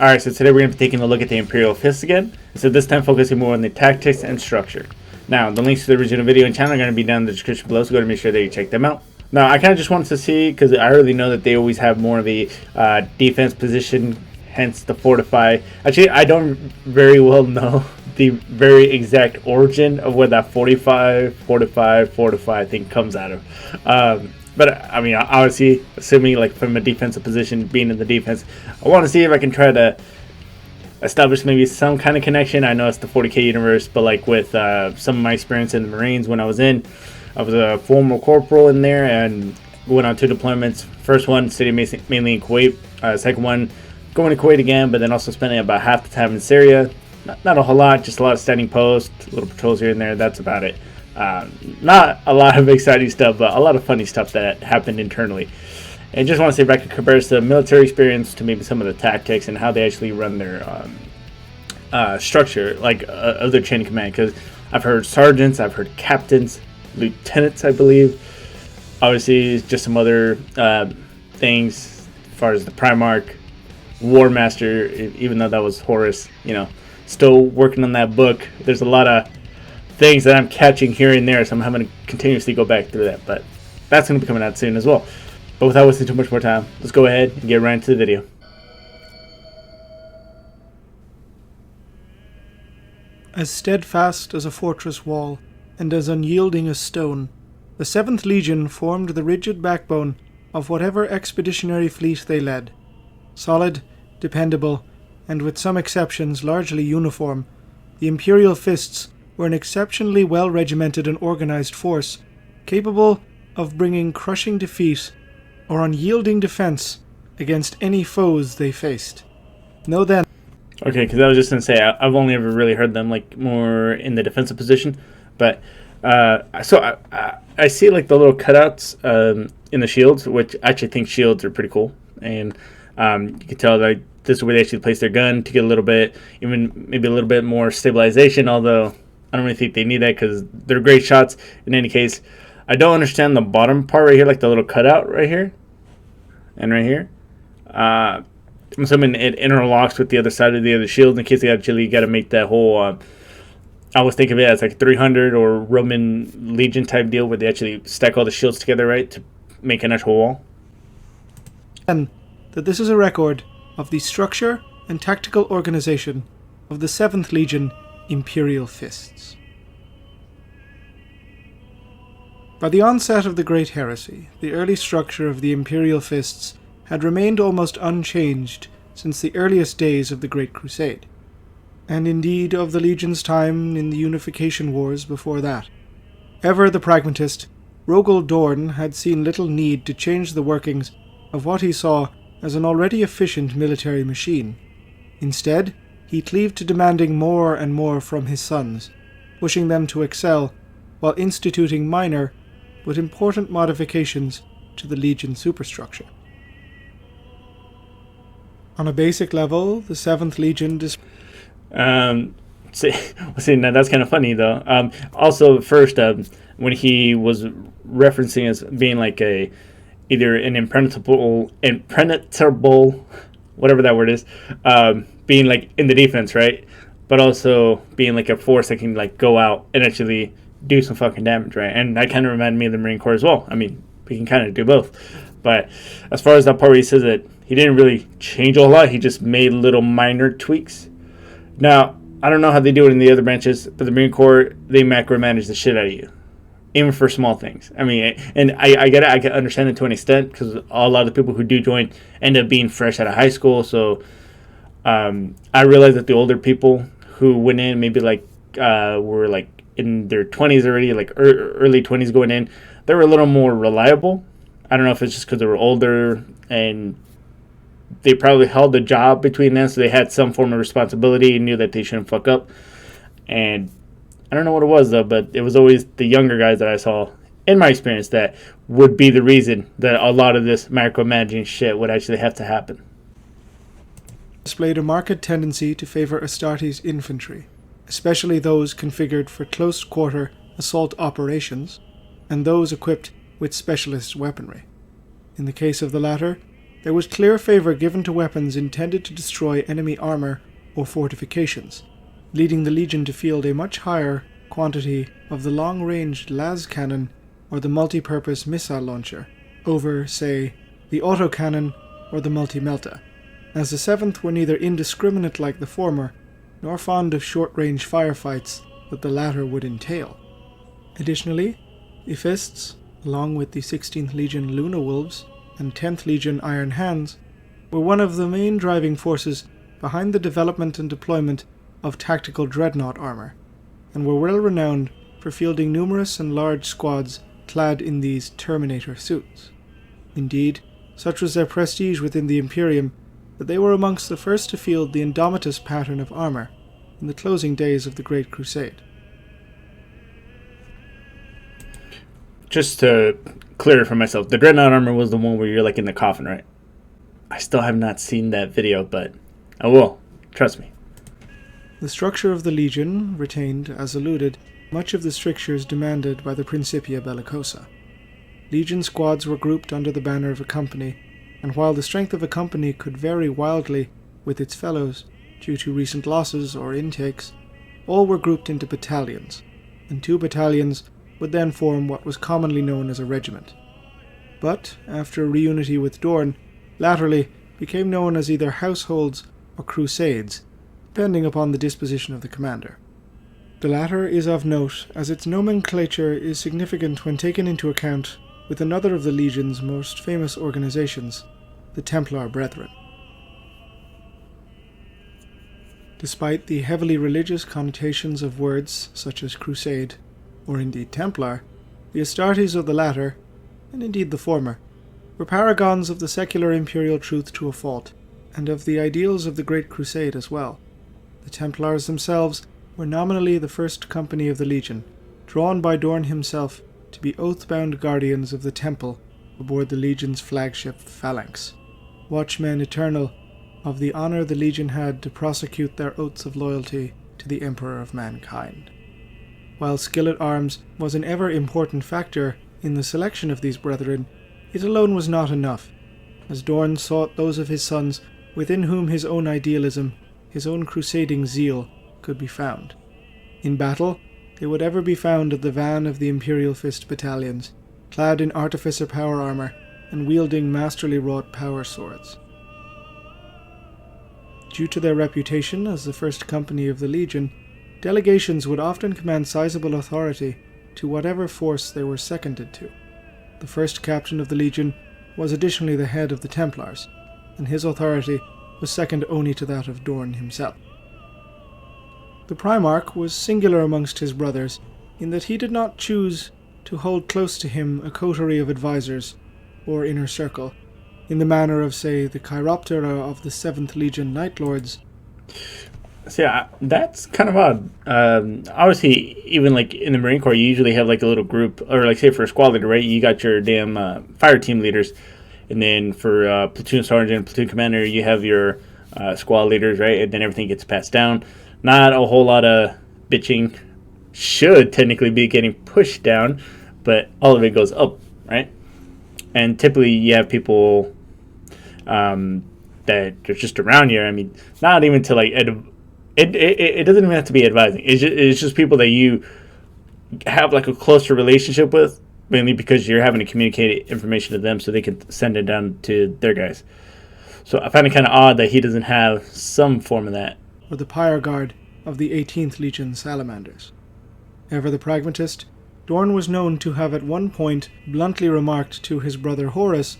Alright, so today we're going to be taking a look at the Imperial Fist again. So this time focusing more on the tactics and structure. Now, the links to the original video and channel are going to be down in the description below, so go to make sure that you check them out. Now, I kind of just wanted to see, because I already know that they always have more of a defense position, hence the fortify. Actually, I don't very well know the very exact origin of where that fortify thing comes out of. But I mean, obviously, assuming like from a defensive position, being in the defense, I want to see if I can try to establish maybe some kind of connection. I know it's the 40K universe, but like with some of my experience in the Marines when I was a former corporal in there and went on 2 deployments. First one, sitting mainly in Kuwait. Second one, going to Kuwait again, but then also spending about half the time in Syria. Not a whole lot, just a lot of standing posts, little patrols here and there. That's about it. Not a lot of exciting stuff, but a lot of funny stuff that happened internally. And just want to see if I could compare the military experience to maybe some of the tactics and how they actually run their structure, like of their chain of command. Because I've heard sergeants, I've heard captains, lieutenants, I believe. Obviously, just some other things as far as the Primarch, War Master, even though that was Horus, still working on that book. There's a lot of things that I'm catching here and there, so I'm having to continuously go back through that. But that's going to be coming out soon as well. But without wasting too much more time, let's go ahead and get right into the video. As steadfast as a fortress wall, and as unyielding as stone, the 7th Legion formed the rigid backbone of whatever expeditionary fleet they led. Solid, dependable, and with some exceptions largely uniform, the Imperial Fists were an exceptionally well-regimented and organized force, capable of bringing crushing defeat or unyielding defense against any foes they faced. Know then. Okay, because I was just going to say, I've only ever really heard them like more in the defensive position, but so I see like the little cutouts in the shields, which I actually think shields are pretty cool, and you can tell that this is where they actually place their gun to get a little bit, even maybe a little bit more stabilization, although I don't really think they need that because they're great shots in any case. I don't understand the bottom part right here, like the little cutout right here and right here. I'm assuming it interlocks with the other side of the other shield in case they actually got to make that whole, I always think of it as like 300 or Roman Legion type deal where they actually stack all the shields together, right, to make an actual wall. And that this is a record of the structure and tactical organization of the 7th Legion Imperial Fists. By the onset of the Great Heresy, the early structure of the Imperial Fists had remained almost unchanged since the earliest days of the Great Crusade, and indeed of the Legion's time in the Unification Wars before that. Ever the pragmatist, Rogel Dorn had seen little need to change the workings of what he saw as an already efficient military machine. Instead, he cleaved to demanding more and more from his sons, pushing them to excel, while instituting minor but important modifications to the Legion superstructure. On a basic level, the 7th Legion See, now that's kind of funny though. Also, first, when he was referencing as being like either an impenetrable, whatever that word is, being like in the defense, right? But also being like a force that can like go out and actually do some fucking damage, right? And that kind of reminded me of the Marine Corps as well. I mean, we can kind of do both. But as far as that part where he says that he didn't really change a whole lot, he just made little minor tweaks. Now, I don't know how they do it in the other branches, but the Marine Corps, they macromanage the shit out of you, even for small things. I mean, and I get it. I can understand it to an extent because a lot of the people who do join end up being fresh out of high school. So I realize that the older people who went in, maybe like were like in their 20s already, like early 20s going in, they were a little more reliable. I don't know if it's just because they were older and they probably held a job between them, so they had some form of responsibility and knew that they shouldn't fuck up. And I don't know what it was, though, but it was always the younger guys that I saw, in my experience, that would be the reason that a lot of this micromanaging shit would actually have to happen. Displayed a marked tendency to favor Astartes infantry, especially those configured for close-quarter assault operations, and those equipped with specialist weaponry. In the case of the latter, there was clear favour given to weapons intended to destroy enemy armour or fortifications, leading the Legion to field a much higher quantity of the long-ranged las cannon or the multi-purpose missile launcher over, say, the autocannon or the multi-melta, as the 7th were neither indiscriminate like the former, nor fond of short-range firefights that the latter would entail. Additionally, the Fists, along with the 16th Legion Luna Wolves and 10th Legion Iron Hands, were one of the main driving forces behind the development and deployment of tactical dreadnought armour, and were well renowned for fielding numerous and large squads clad in these Terminator suits. Indeed, such was their prestige within the Imperium that they were amongst the first to field the Indomitus pattern of armour in the closing days of the Great Crusade. Just to clear it for myself, the dreadnought armor was the one where you're like in the coffin, right? I still have not seen that video, but I will. Trust me. The structure of the Legion retained, as alluded, much of the strictures demanded by the Principia Bellicosa. Legion squads were grouped under the banner of a company, and while the strength of a company could vary wildly with its fellows due to recent losses or intakes, all were grouped into battalions, and 2 battalions would then form what was commonly known as a regiment. But, after reunity with Dorn, latterly became known as either households or crusades, depending upon the disposition of the commander. The latter is of note, as its nomenclature is significant when taken into account with another of the Legion's most famous organizations, the Templar Brethren. Despite the heavily religious connotations of words such as crusade, or indeed Templar, the Astartes of the latter, and indeed the former, were paragons of the secular imperial truth to a fault, and of the ideals of the Great Crusade as well. The Templars themselves were nominally the first company of the Legion, drawn by Dorn himself to be oath-bound guardians of the Temple aboard the Legion's flagship Phalanx, watchmen eternal of the honour the Legion had to prosecute their oaths of loyalty to the Emperor of Mankind. While skill at arms was an ever-important factor in the selection of these brethren, it alone was not enough, as Dorn sought those of his sons within whom his own idealism, his own crusading zeal, could be found. In battle, they would ever be found at the van of the Imperial Fist battalions, clad in artificer power armour and wielding masterly wrought power swords. Due to their reputation as the first company of the Legion, delegations would often command sizable authority to whatever force they were seconded to. The first captain of the Legion was additionally the head of the Templars, and his authority was second only to that of Dorn himself. The Primarch was singular amongst his brothers in that he did not choose to hold close to him a coterie of advisors, or inner circle, in the manner of, say, the Chiroptera of the 7th Legion Night Lords. See, that's kind of odd. Obviously, even like in the Marine Corps, you usually have like a little group, or like say for a squad leader, right? You got your damn fire team leaders, and then for platoon sergeant, platoon commander, you have your squad leaders, right? And then everything gets passed down. Not a whole lot of bitching should technically be getting pushed down, but all of it goes up, right? And typically you have people that are just around you. I mean, not even to like, it doesn't even have to be advising. It's just people that you have like a closer relationship with, mainly because you're having to communicate information to them so they can send it down to their guys. So I find it kind of odd that he doesn't have some form of that. Or the Pyre Guard of the 18th Legion Salamanders. Ever the pragmatist, Dorn was known to have at one point bluntly remarked to his brother Horus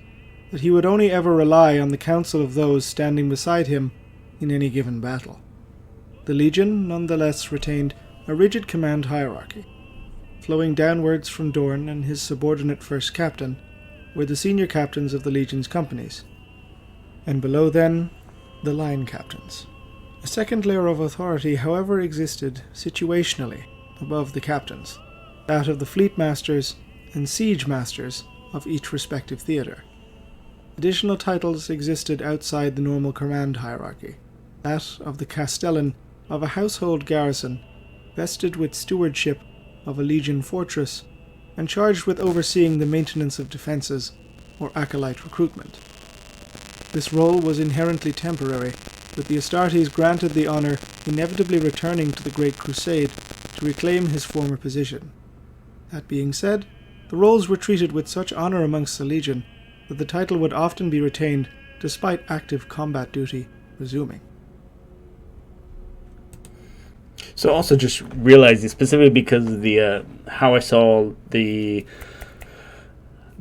that he would only ever rely on the counsel of those standing beside him in any given battle. The Legion nonetheless retained a rigid command hierarchy. Flowing downwards from Dorn and his subordinate first captain were the senior captains of the Legion's companies, and below them, the line captains. A second layer of authority, however, existed situationally above the captains, that of the fleet masters and siege masters of each respective theatre. Additional titles existed outside the normal command hierarchy, that of the castellan of a household garrison, vested with stewardship of a legion fortress, and charged with overseeing the maintenance of defences or acolyte recruitment. This role was inherently temporary, with the Astartes granted the honour inevitably returning to the Great Crusade to reclaim his former position. That being said, the roles were treated with such honour amongst the Legion that the title would often be retained despite active combat duty resuming. So also just realizing, specifically because of the how I saw the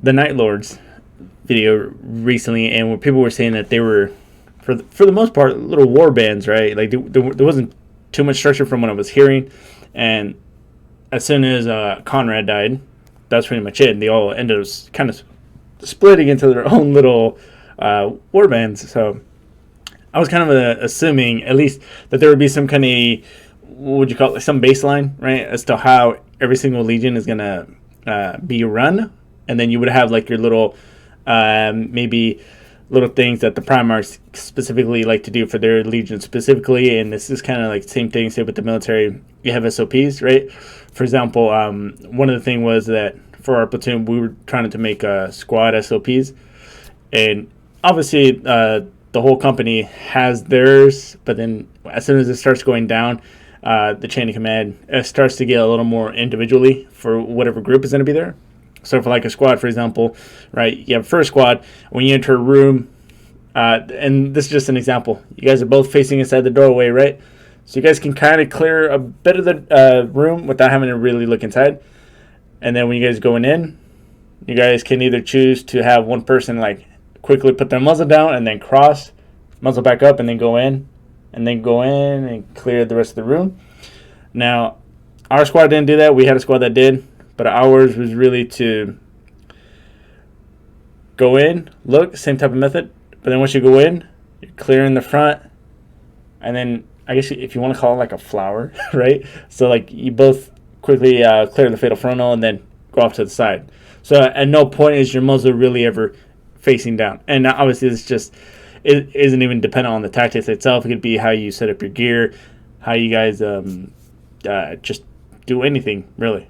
Night Lords video recently, and where people were saying that they were, for the most part, little war bands, right? Like there wasn't too much structure from what I was hearing, and as soon as Conrad died, that's pretty much it. And they all ended up kind of splitting into their own little war bands. So I was kind of assuming at least that there would be some kind of, what would you call it, some baseline, right, as to how every single legion is gonna be run, and then you would have like your little maybe little things that the Primarchs specifically like to do for their legion specifically. And this is kind of like the same thing, say with the military, you have SOPs, right? For example, one of the things was that for our platoon, we were trying to make squad SOPs, and obviously the whole company has theirs, but then as soon as it starts going down, the chain of command starts to get a little more individually for whatever group is going to be there. So for like a squad, for example, right, you have first squad, when you enter a room, and this is just an example, you guys are both facing inside the doorway, right? So you guys can kind of clear a bit of the room without having to really look inside. And then when you guys going in, you guys can either choose to have one person like quickly put their muzzle down and then cross, muzzle back up, and then go in, and clear the rest of the room. Now, our squad didn't do that. We had a squad that did, but ours was really to go in, look, same type of method, but then once you go in, you're clearing the front, and then I guess if you want to call it like a flower, right? So like you both quickly clear the fatal frontal and then go off to the side. So at no point is your muzzle really ever facing down. And obviously it isn't even dependent on the tactics itself. It could be how you set up your gear, how you guys just do anything, really.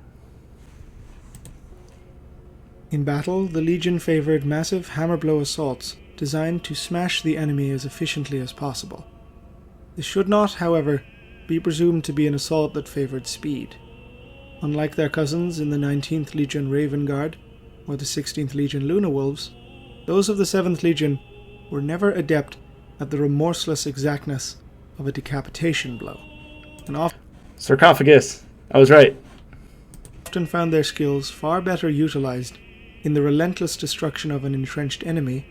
In battle, the Legion favoured massive hammer-blow assaults designed to smash the enemy as efficiently as possible. This should not, however, be presumed to be an assault that favoured speed. Unlike their cousins in the 19th Legion Raven Guard or the 16th Legion Luna Wolves, those of the 7th Legion were never adept at the remorseless exactness of a decapitation blow, and Sarcophagus. I was right. often found their skills far better utilized in the relentless destruction of an entrenched enemy,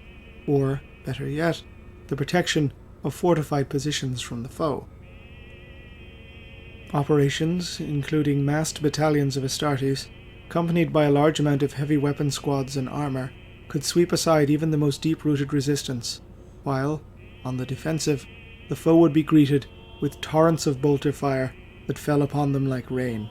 or, better yet, the protection of fortified positions from the foe. Operations, including massed battalions of Astartes, accompanied by a large amount of heavy weapon squads and armour, could sweep aside even the most deep-rooted resistance, while, on the defensive, the foe would be greeted with torrents of bolter fire that fell upon them like rain.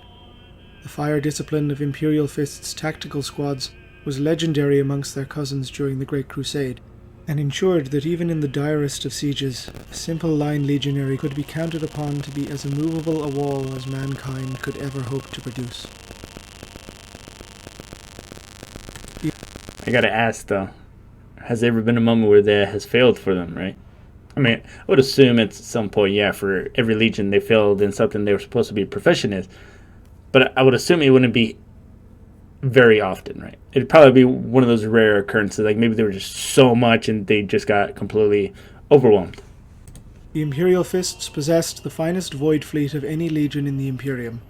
The fire discipline of Imperial Fist's tactical squads was legendary amongst their cousins during the Great Crusade, and ensured that even in the direst of sieges, a simple line legionary could be counted upon to be as immovable a wall as mankind could ever hope to produce. I gotta ask though, has there ever been a moment where that has failed for them, right? I mean, I would assume at some point, yeah, for every legion they failed in something they were supposed to be proficient in. But I would assume it wouldn't be very often, right? It'd probably be one of those rare occurrences, like maybe there were just so much and they just got completely overwhelmed. The Imperial Fists possessed the finest void fleet of any legion in the Imperium.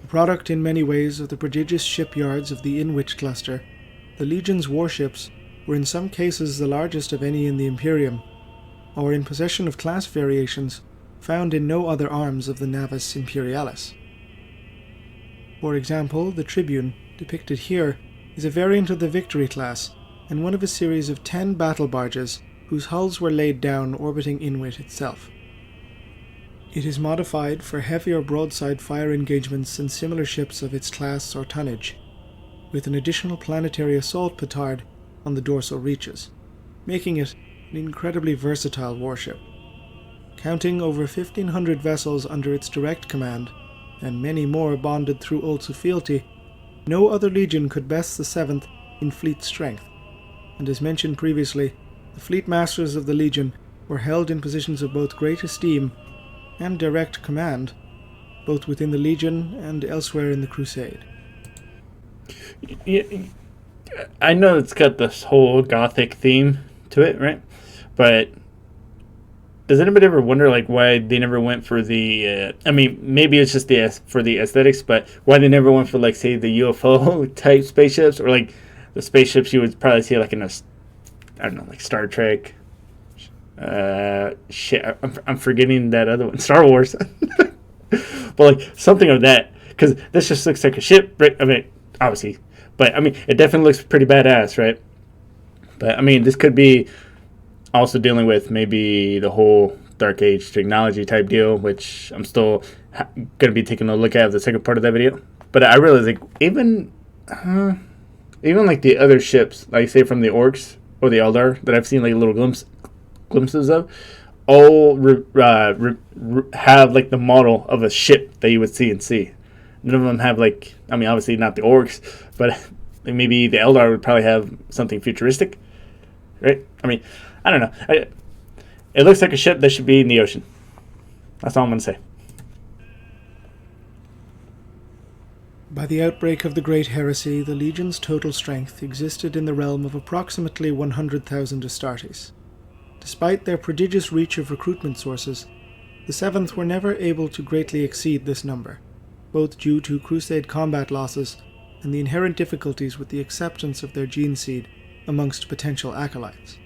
A product in many ways of the prodigious shipyards of the Inwich cluster, the Legion's warships were in some cases the largest of any in the Imperium, or in possession of class variations found in no other arms of the Navis Imperialis. For example, the Tribune, depicted here, is a variant of the Victory class, and one of a series of 10 battle barges whose hulls were laid down orbiting Inwit itself. It is modified for heavier broadside fire engagements than similar ships of its class or tonnage, with an additional planetary assault petard on the dorsal reaches, making it an incredibly versatile warship. Counting over 1,500 vessels under its direct command, and many more bonded through Oldsuf fealty, no other legion could best the 7th in fleet strength, and as mentioned previously, the fleet masters of the Legion were held in positions of both great esteem and direct command, both within the Legion and elsewhere in the Crusade. Yeah, I know it's got this whole gothic theme to it, right? But does anybody ever wonder like why they never went for the? I mean, maybe it's just for the aesthetics, but why they never went for like say the UFO type spaceships or like the spaceships you would probably see like in a, I don't know, like Star Trek. I'm forgetting that other one, Star Wars. But like something of that, because this just looks like a ship, right? I mean, obviously, but I mean, it definitely looks pretty badass, right? But I mean, this could be also dealing with maybe the whole Dark Age technology type deal, which I'm still going to be taking a look at the second part of that video. But I realize like even like the other ships, like say from the Orcs or the Eldar that I've seen like little glimpses of, all have like the model of a ship that you would see in sea. None of them have like, I mean, obviously not the Orcs, but maybe the Eldar would probably have something futuristic, right? I mean, I don't know. It looks like a ship that should be in the ocean. That's all I'm going to say. By the outbreak of the Great Heresy, the Legion's total strength existed in the realm of approximately 100,000 Astartes. Despite their prodigious reach of recruitment sources, the Seventh were never able to greatly exceed this number, both due to Crusade combat losses and the inherent difficulties with the acceptance of their gene seed amongst potential acolytes.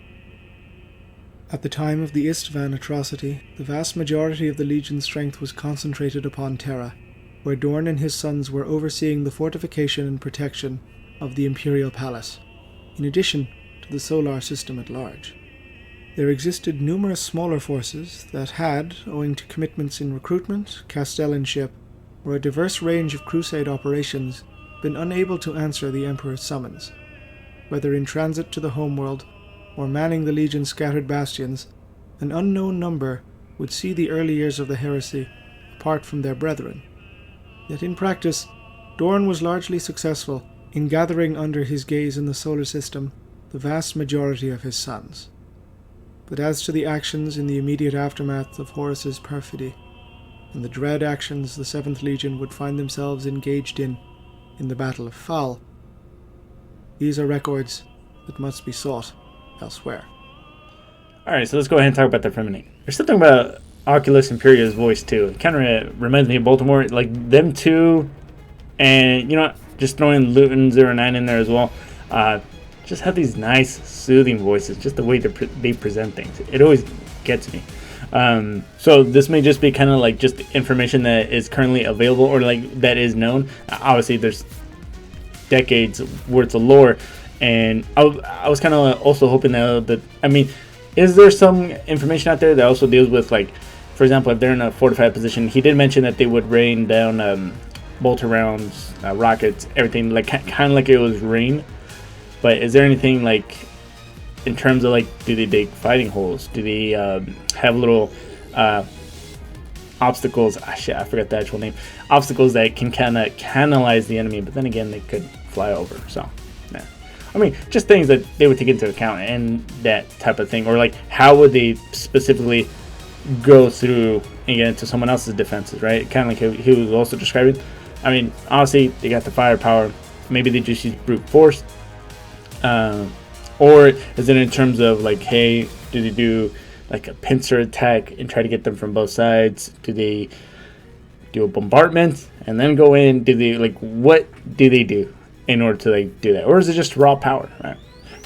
At the time of the Istvan atrocity, the vast majority of the Legion's strength was concentrated upon Terra, where Dorn and his sons were overseeing the fortification and protection of the Imperial Palace, in addition to the solar system at large. There existed numerous smaller forces that had, owing to commitments in recruitment, castellanship, or a diverse range of Crusade operations, been unable to answer the Emperor's summons. Whether in transit to the homeworld or manning the Legion's scattered bastions, an unknown number would see the early years of the heresy apart from their brethren. Yet in practice, Dorn was largely successful in gathering under his gaze in the solar system the vast majority of his sons. But as to the actions in the immediate aftermath of Horus's perfidy, and the dread actions the Seventh Legion would find themselves engaged in the Battle of Phal, these are records that must be sought elsewhere. Alright, so let's go ahead and talk about that for a minute. There's something about Oculus Imperia's voice too. It kind of reminds me of Baltimore, like them two, and you know, just throwing Luton 09 in there as well. Just have these nice, soothing voices. Just the way they present things, it always gets me. So this may just be kind of like just information that is currently available or like that is known. Obviously, there's decades worth of lore, and I was kind of also hoping that I mean, is there some information out there that also deals with like, for example, if they're in a fortified position? He did mention that they would rain down bolter rounds, rockets, everything, like kind of like it was rain. But is there anything like in terms of like, do they dig fighting holes? Do they have little obstacles? Shit, I forgot the actual name. Obstacles that can kind of canalize the enemy, but then again, they could fly over. So, yeah. I mean, just things that they would take into account and that type of thing. Or like, how would they specifically go through and get into someone else's defenses, right? Kind of like he was also describing. I mean, honestly, they got the firepower. Maybe they just use brute force. Or is it in terms of like, hey, do they do like a pincer attack and try to get them from both sides? Do they do a bombardment and then go in? Do they like, what do they do in order to like do that? Or is it just raw power, right?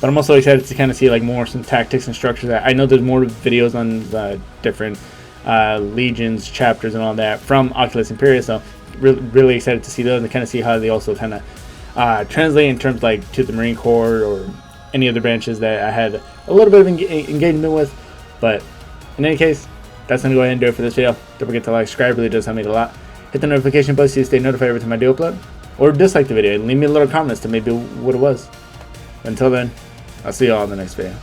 But I'm also excited to kind of see like more some tactics and structures. I know there's more videos on the different legions, chapters, and all that from Oculus Imperia. So really excited to see those and kind of see how they also kind of translate in terms like to the Marine Corps or any other branches that I had a little bit of engagement with. But in any case, that's going to go ahead and do it for this video. Don't forget to like, subscribe, it really does help me a lot. Hit the notification bell so you stay notified every time I do upload. Or dislike the video and leave me a little comment as to maybe what it was. Until then, I'll see you all in the next video.